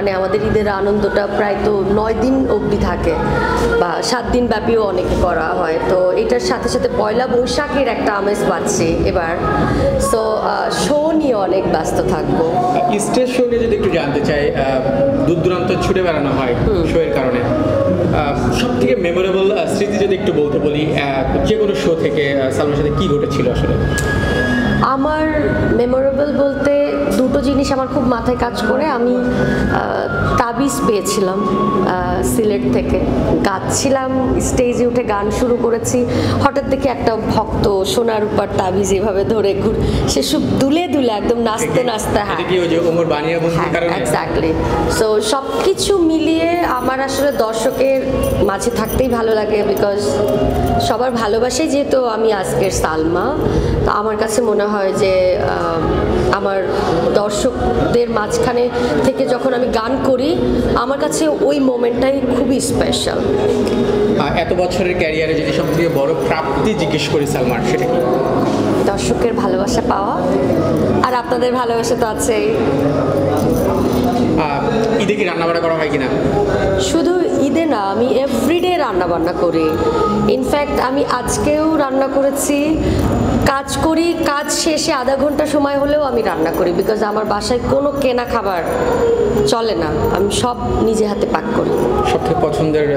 মানে আমাদের ঈদের আনন্দটা প্রায় তো 9 দিন অবধি থাকে বা 7 দিন ব্যাপীও অনেকে করা হয়। তো এটার সাথে সাথে পয়লা বৈশাখের একটা আমেজ পাচ্ছি এবার। সো শো নিয়ে অনেক ব্যস্ত থাকবো। স্টেজ শো নিয়ে যদি একটু জানতে চাই, দূর দূরান্ত ছুটে বেড়ানো হয় শো এর কারণে, সব থেকে মেমোরেবল স্মৃতি যদি একটু বলতে বলি, যে কোনো শো থেকে সালমার সাথে কী ঘটেছিল আসলে? আমার মেমোরেবল বলতে দুটো জিনিস আমার খুব মাথায় কাজ করে। আমি তাবিজ পেয়েছিলাম সিলেট থেকে, গাচ্ছিলাম, স্টেজে উঠে গান শুরু করেছি, হঠাৎ দেখে একটা ভক্ত সোনার উপর তাবিজ এভাবে ধরে সে সব দুলে দুলে একদম নাচতে নাচতে। হ্যাঁ, এক্স্যাক্টলি। সো সব কিছু মিলিয়ে আমার আসলে দর্শকের মাঝে থাকতেই ভালো লাগে, বিকজ সবার ভালোবাসাই যেহেতু আমি আজকের সালমা। তো আমার কাছে মনে হয় যে আমার দর্শকদের মাঝখানে থেকে যখন আমি গান করি, আমার কাছে ওই মোমেন্টটাই খুবই স্পেশাল। এত বছরের ক্যারিয়ারে যদি সবথেকে বড় প্রাপ্তি জিজ্ঞেস করি সালমার, সেটা কি? দর্শকের ভালোবাসা পাওয়া, আর আপনাদের ভালোবাসা তো আছেই। ঈদে কি রান্নাবান্না করা হয় কিনা? শুধু ঈদে না, আমি এভরিডে রান্নাবান্না করি। ইনফ্যাক্ট আমি আজকেও রান্না করেছি। কাজ করি, কাজ শেষে আধা ঘন্টা সময় হলেও আমি রান্না করি, বিকজ আমার বাসায় কোনো কেনা খাবার চলে না, আমি সব নিজে হাতে পাক করি। সবথেকে পছন্দের